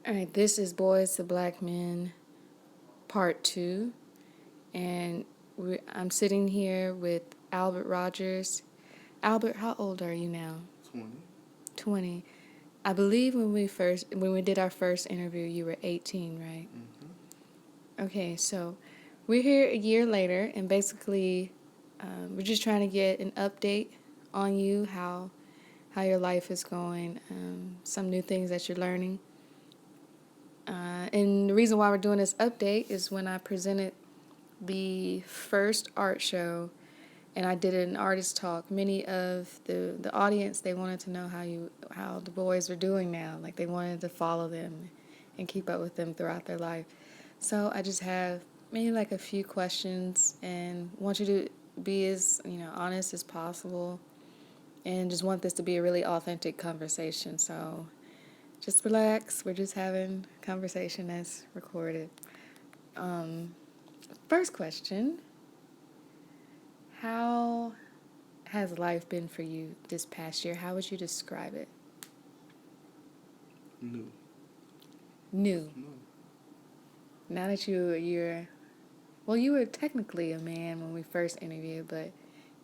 All right, this is Boys to Black Men Part 2, and I'm sitting here with Albert Rogers. Albert, how old are you now? 20. 20. I believe when we did our first interview, you were 18, right? Okay, so we're here a year later, and basically, we're just trying to get an update on you, how your life is going, some new things that you're learning. And the reason why we're doing this update is when I presented the first art show and I did an artist talk. Many of the audience, they wanted to know how the boys were doing now. Like they wanted to follow them and keep up with them throughout their life. So I just have maybe like a few questions and want you to be as, honest as possible and just want this to be a really authentic conversation. So just relax. We're just having a conversation that's recorded. First question. How has life been for you this past year? How would you describe it? New. New. New. Now that you were technically a man when we first interviewed, but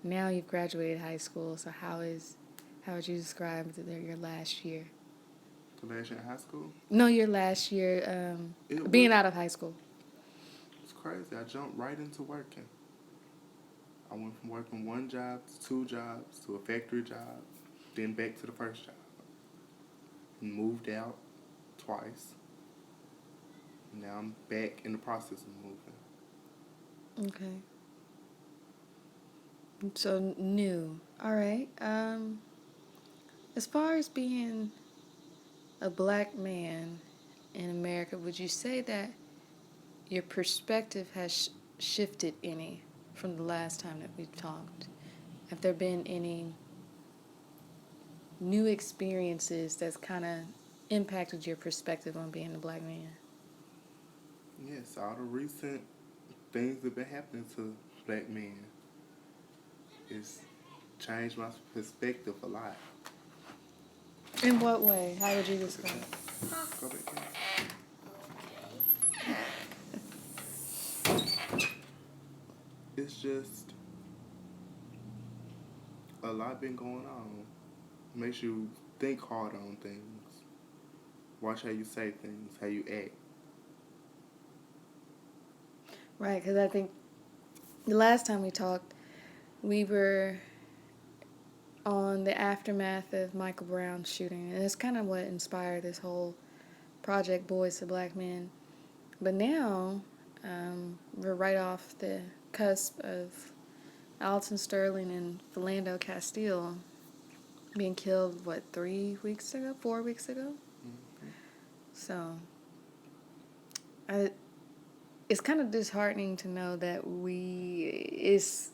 now you've graduated high school. So how would you describe your last year? The last year in high school? No, your last year being out of high school. It's crazy. I jumped right into working. I went from working one job to two jobs to a factory job, then back to the first job. And moved out twice. Now I'm back in the process of moving. Okay. So new. All right. As far as being a black man in America, would you say that your perspective has shifted any from the last time that we've talked? Have there been any new experiences that's kind of impacted your perspective on being a black man? Yes, all the recent things that have been happening to black men. It's changed my perspective a lot. In what way? How would you describe it? Go back It's just a lot been going on. Makes you think hard on things. Watch how you say things, how you act. Right, because I think the last time we talked, we were on the aftermath of Michael Brown's shooting, and it's kind of what inspired this whole project, Boys to Black Men. But now, we're right off the cusp of Alton Sterling and Philando Castile being killed, 3 weeks ago, 4 weeks ago? Mm-hmm. So, it's kind of disheartening to know that it's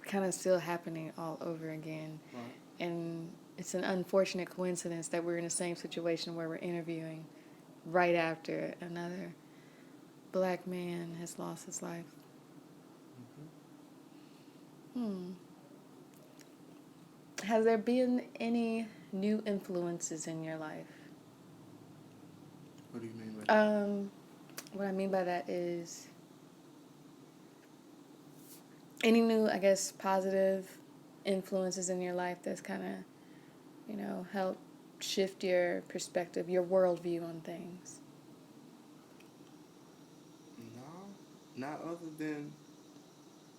kind of still happening all over again. Right. And it's an unfortunate coincidence that we're in the same situation where we're interviewing right after another black man has lost his life. Mm-hmm. Has there been any new influences in your life? What do you mean by that? What I mean by that is any new, I guess, positive influences in your life that's kind of, helped shift your perspective, your worldview on things. No, not other than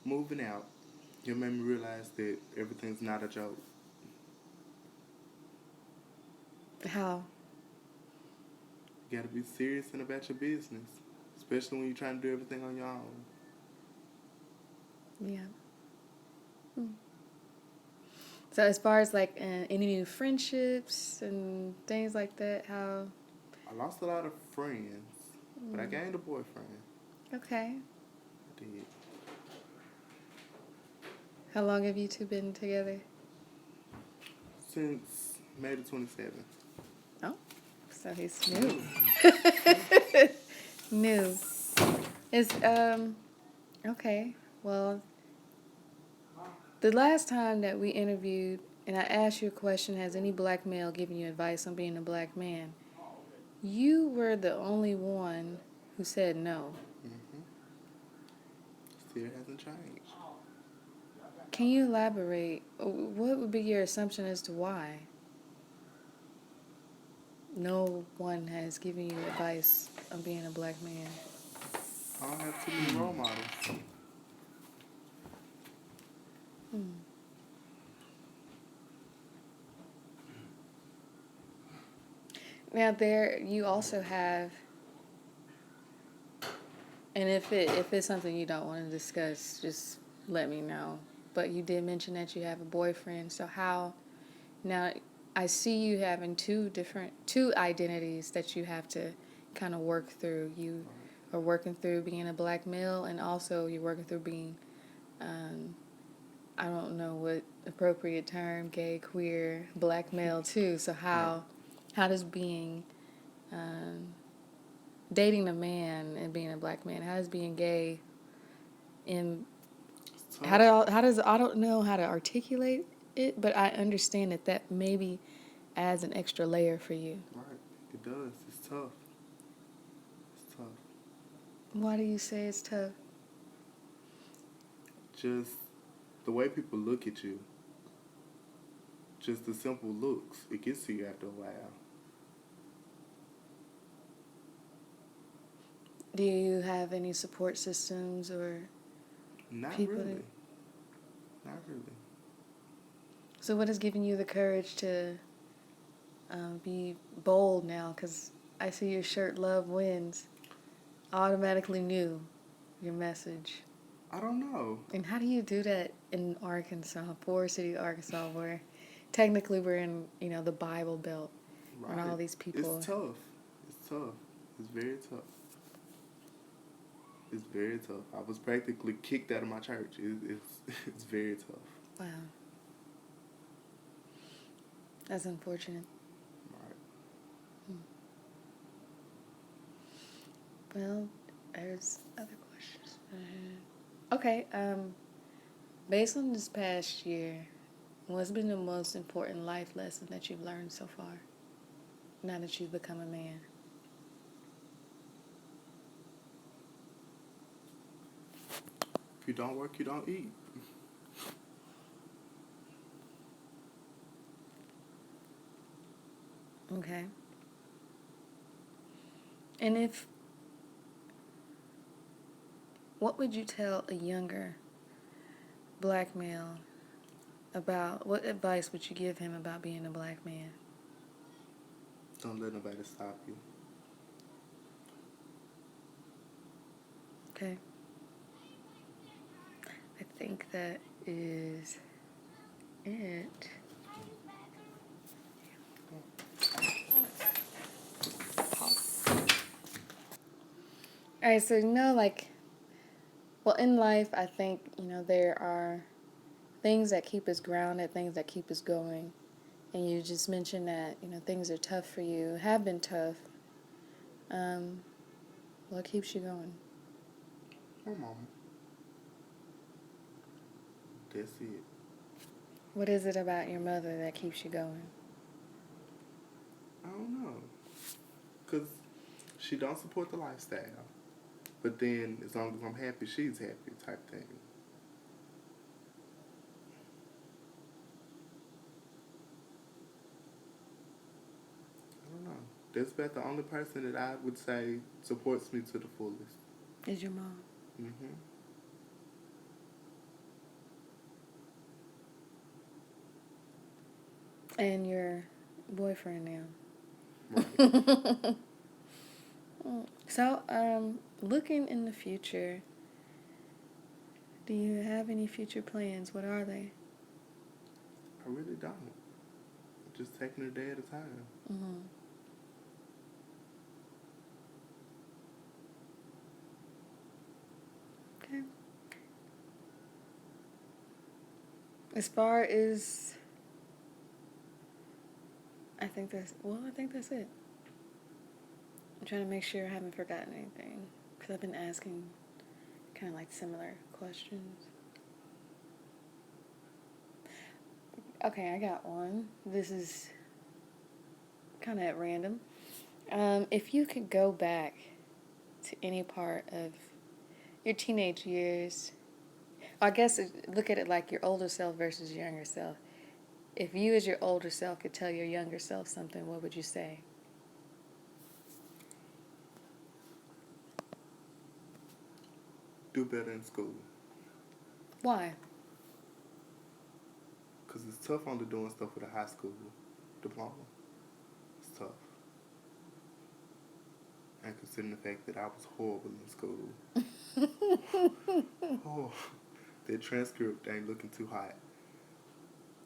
moving out. You made me realize that everything's not a joke. How? You gotta be serious and about your business, especially when you're trying to do everything on your own. Yeah. So as far as like any new friendships and things like that, how? I lost a lot of friends, but I gained a boyfriend. Okay. I did. How long have you two been together? Since May the 27th. Oh, so he's new. New. It's okay. Well, the last time that we interviewed and I asked you a question, has any black male given you advice on being a black man? You were the only one who said no. Mm-hmm. Still hasn't changed. Can you elaborate? What would be your assumption as to why no one has given you advice on being a black man? I don't have too many role models. Hmm. Now there, you also have, and if it's something you don't want to discuss, just let me know. But you did mention that you have a boyfriend. So how now? I see you having two identities that you have to kind of work through. You are working through being a black male, and also you're working through being, I don't know what appropriate term, gay, queer, black male too. So how does being um, dating a man and being a black man, how does being gay in It's tough. how does I don't know how to articulate it, but I understand that maybe adds an extra layer for you. Right. It does. It's tough. It's tough. Why do you say it's tough? Just the way people look at you. Just the simple looks. It gets to you after a while. Do you have any support systems or Not people really. that, Not really. so what has given you the courage to be bold now? Because I see your shirt "Love Wins." Automatically knew your message. I don't know. And how do you do that in Arkansas, Forest City, Arkansas, where technically we're in, the Bible Belt, and Right. all these people. It's tough. It's tough. It's very tough. It's very tough. I was practically kicked out of my church. It's very tough. Wow, that's unfortunate. Right. Well, there's other questions. Okay, based on this past year, what's been the most important life lesson that you've learned so far, now that you've become a man? If you don't work, you don't eat. Okay. And what would you tell a younger black male what advice would you give him about being a black man? Don't let nobody stop you. Okay. I think that is it. All right, so well, in life, I think, there are things that keep us grounded, things that keep us going. And you just mentioned that, things are tough for you, have been tough. What keeps you going? My mama. That's it. What is it about your mother that keeps you going? I don't know. Because she don't support the lifestyle. But then, as long as I'm happy, she's happy type thing. I don't know. That's about the only person that I would say supports me to the fullest. Is your mom? Mm-hmm. And your boyfriend now? Right. So, looking in the future, do you have any future plans? What are they? I really don't. Just taking a day at a time. Mm-hmm. Okay. As far as, I think that's it. I'm trying to make sure I haven't forgotten anything, because I've been asking kind of like similar questions. Okay, I got one. This is kind of at random. If you could go back to any part of your teenage years, I guess look at it like your older self versus your younger self. If you, as your older self, could tell your younger self something, what would you say? Do better in school. Why? Because it's tough only doing stuff with a high school diploma. It's tough. And considering the fact that I was horrible in school. Oh, the transcript ain't looking too hot.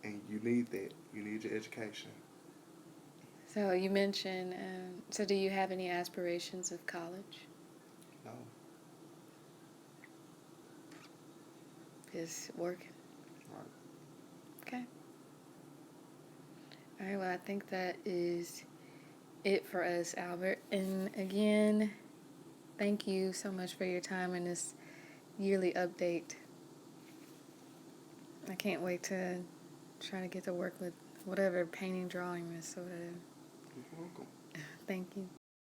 And you need that. You need your education. So you mentioned, so do you have any aspirations of college? No. Just working. Right. Okay. All right, well, I think that is it for us, Albert. And again, thank you so much for your time in this yearly update. I can't wait to try to get to work with whatever painting, drawing, this sort of. You're welcome. Thank you.